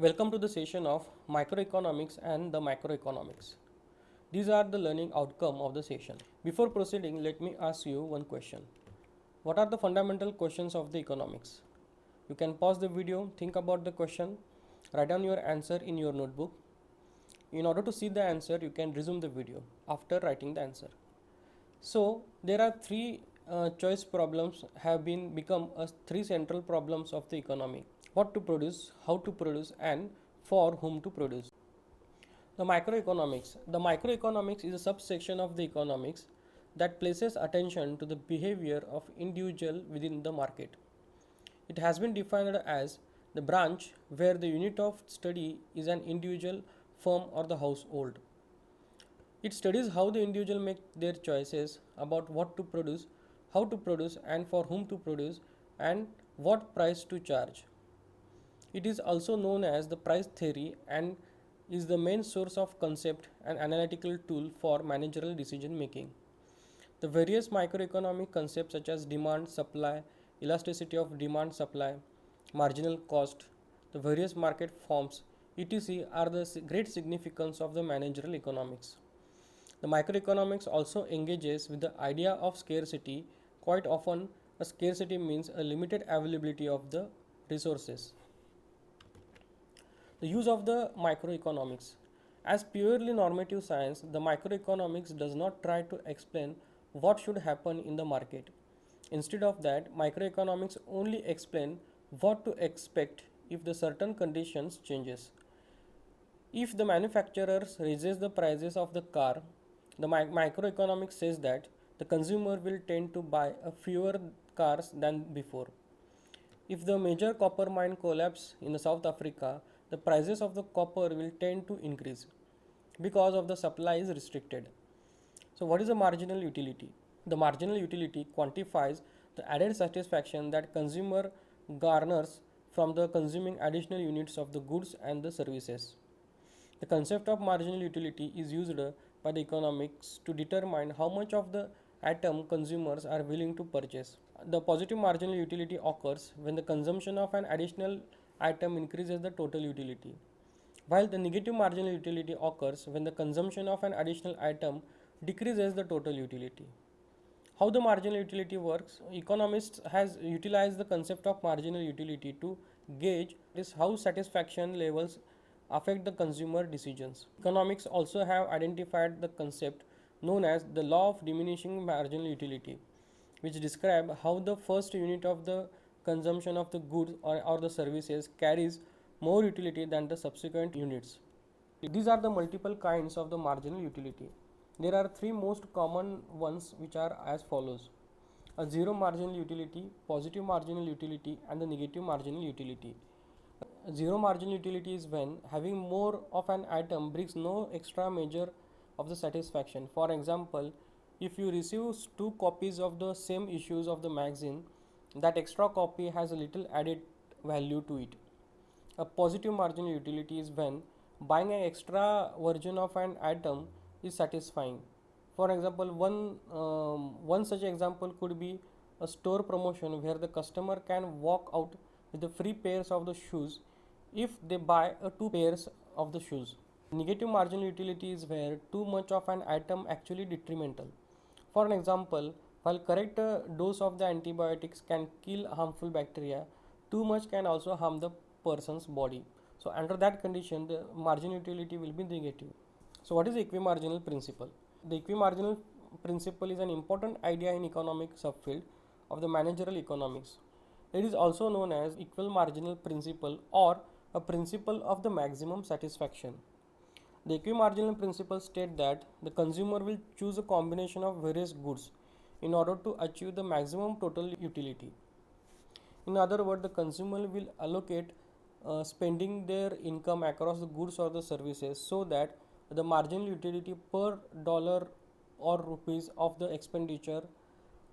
Welcome to the session of Microeconomics and the Macroeconomics. These are the learning outcome of the session. Before proceeding, let me ask you one question. What are the fundamental questions of the economics? You can pause the video, think about the question, write down your answer in your notebook. In order to see the answer, you can resume the video after writing the answer. So there are three choice problems have become three central problems of the economy: what to produce, how to produce, and for whom to produce. The microeconomics is a subsection of the economics that places attention to the behavior of individual within the market. It has been defined as the branch where the unit of study is an individual, firm, or the household. It studies how the individual make their choices about what to produce, how to produce, and for whom to produce, and what price to charge. It is also known as the price theory and is the main source of concept and analytical tool for managerial decision making. The various microeconomic concepts such as demand, supply, elasticity of demand supply, marginal cost, the various market forms, etc. are the great significance of the managerial economics. The microeconomics also engages with the idea of scarcity. Quite often, a scarcity means a limited availability of the resources. The use of the microeconomics. As purely normative science, the microeconomics does not try to explain what should happen in the market. Instead of that, microeconomics only explain what to expect if the certain conditions changes. If the manufacturer raises the prices of the car, the microeconomics says that the consumer will tend to buy fewer cars than before. If the major copper mine collapses in South Africa, the prices of the copper will tend to increase because of the supply is restricted. So what is the marginal utility? The marginal utility quantifies the added satisfaction that consumer garners from the consuming additional units of the goods and the services. The concept of marginal utility is used by the economics to determine how much of the item consumers are willing to purchase. The positive marginal utility occurs when the consumption of an additional item increases the total utility, while the negative marginal utility occurs when the consumption of an additional item decreases the total utility. How the marginal utility works? Economists has utilized the concept of marginal utility to gauge how satisfaction levels affect the consumer decisions. Economics also have identified the concept known as the law of diminishing marginal utility, which describe how the first unit of the consumption of the goods or the services carries more utility than the subsequent units. These are the multiple kinds of the marginal utility. There are three most common ones, which are as follows: a zero marginal utility, positive marginal utility, and the negative marginal utility. Zero marginal utility is when having more of an item brings no extra measure of the satisfaction. For example, if you receive two copies of the same issues of the magazine, that extra copy has a little added value to it. A positive marginal utility is when buying an extra version of an item is satisfying. For example, one such example could be a store promotion where the customer can walk out with the free pairs of the shoes if they buy two pairs of the shoes. Negative marginal utility is where too much of an item actually detrimental. For an example, while correct dose of the antibiotics can kill harmful bacteria, too much can also harm the person's body. So under that condition, the marginal utility will be negative. So what is the equimarginal principle? The equimarginal principle is an important idea in economic subfield of the managerial economics. It is also known as equal marginal principle or a principle of the maximum satisfaction. The equimarginal principle states that the consumer will choose a combination of various goods in order to achieve the maximum total utility. In other words, the consumer will allocate spending their income across the goods or the services so that the marginal utility per dollar or rupees of the expenditure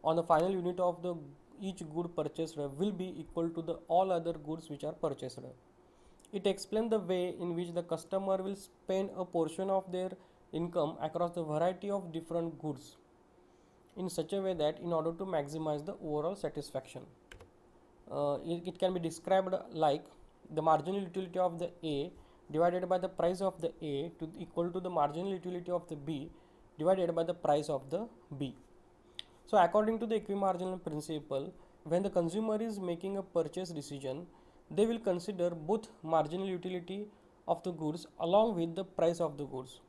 on the final unit of the each good purchased will be equal to the all other goods which are purchased. It explains the way in which the customer will spend a portion of their income across the variety of different goods in such a way that in order to maximize the overall satisfaction. It can be described like the marginal utility of the A divided by the price of the A to equal to the marginal utility of the B divided by the price of the B. So according to the equimarginal principle, when the consumer is making a purchase decision, they will consider both marginal utility of the goods along with the price of the goods.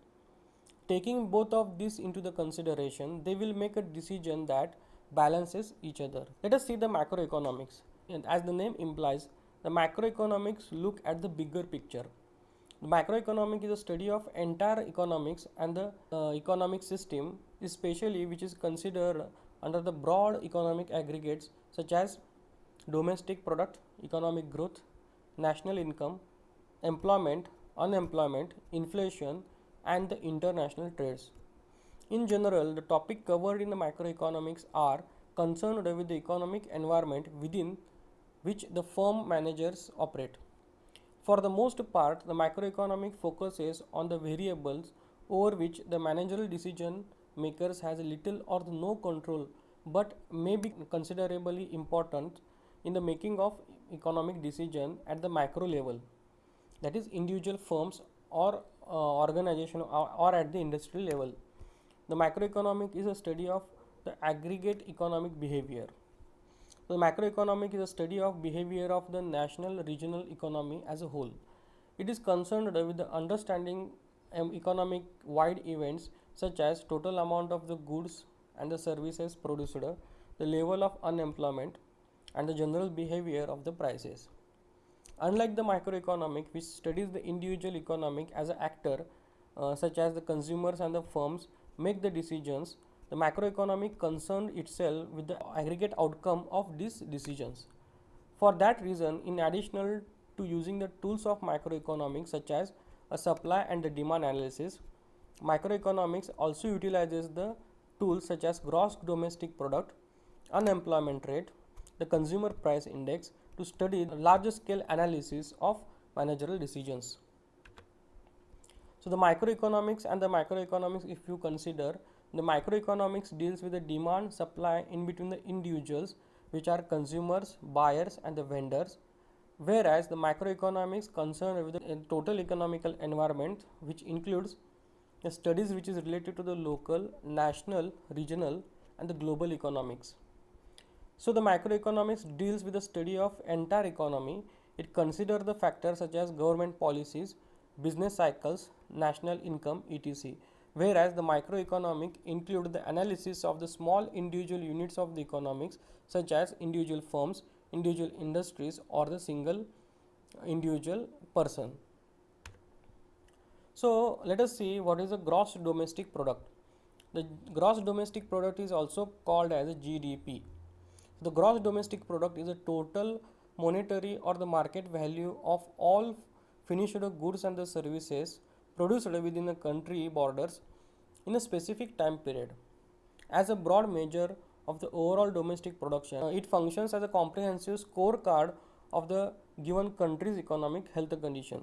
Taking both of these into the consideration, they will make a decision that balances each other. Let us see the macroeconomics. And as the name implies, the macroeconomics look at the bigger picture. The macroeconomic is a study of entire economics and the economic system, especially which is considered under the broad economic aggregates such as domestic product, economic growth, national income, employment, unemployment, inflation, and the international trades. In general, the topic covered in the macroeconomics are concerned with the economic environment within which the firm managers operate. For the most part, the macroeconomic focuses on the variables over which the managerial decision makers has little or no control but may be considerably important in the making of economic decision at the macro level, that is individual firms or organization or at the industrial level. The macroeconomic is a study of the aggregate economic behavior. The macroeconomic is a study of behavior of the national regional economy as a whole. It is concerned with the understanding economic wide events such as total amount of the goods and the services produced, the level of unemployment, and the general behavior of the prices. Unlike the microeconomic, which studies the individual economic as an actor, such as the consumers and the firms make the decisions, the macroeconomic concerned itself with the aggregate outcome of these decisions. For that reason, in addition to using the tools of macroeconomics such as a supply and the demand analysis, microeconomics also utilizes the tools such as gross domestic product, unemployment rate, the consumer price index to study the larger scale analysis of managerial decisions. So the microeconomics and the macroeconomics, if you consider, the microeconomics deals with the demand supply in between the individuals, which are consumers, buyers, and the vendors, whereas the macroeconomics concerned with the total economical environment, which includes the studies which is related to the local, national, regional, and the global economics. So the macroeconomics deals with the study of entire economy. It considers the factors such as government policies, business cycles, national income, etc. Whereas the microeconomic include the analysis of the small individual units of the economics such as individual firms, individual industries, or the single individual person. So let us see what is the gross domestic product. The gross domestic product is also called as a GDP. The gross domestic product is a total monetary or the market value of all finished goods and the services produced within the country borders in a specific time period. As a broad measure of the overall domestic production, it functions as a comprehensive scorecard of the given country's economic health condition.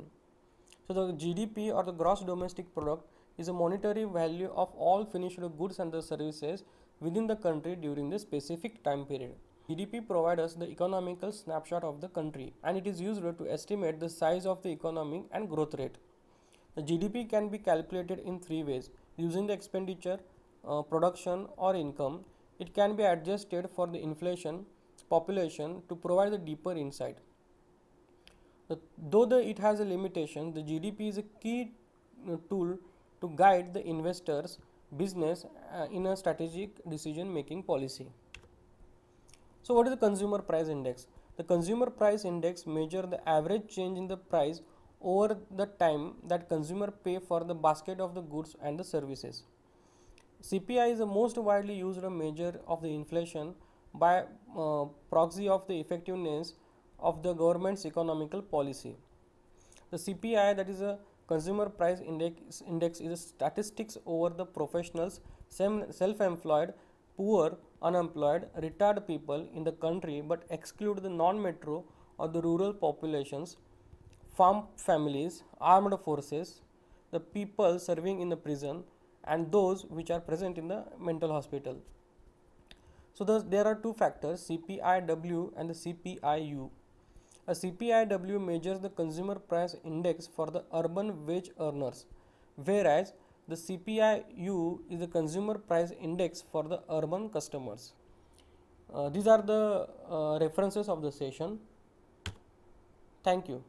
So the GDP or the gross domestic product is a monetary value of all finished goods and the services within the country during the specific time period. GDP provides us the economical snapshot of the country, and it is used to estimate the size of the economy and growth rate. The GDP can be calculated in three ways: using the expenditure, production, or income. It can be adjusted for the inflation, population to provide the deeper insight. Though it has a limitation, the GDP is a key tool to guide the investors' business in a strategic decision making policy. So what is the consumer price index? The consumer price index measures the average change in the price over the time that consumer pay for the basket of the goods and the services. CPI is the most widely used measure of the inflation by proxy of the effectiveness of the government's economical policy. The CPI, that is a consumer price index is a statistics over the professionals, self-employed, poor, unemployed, retired people in the country but exclude the non-metro or the rural populations, farm families, armed forces, the people serving in the prison, and those which are present in the mental hospital. So there are two factors, CPIW and the CPIU. A CPIW measures the consumer price index for the urban wage earners, whereas the CPIU is the consumer price index for the urban customers. These are the references of the session. Thank you.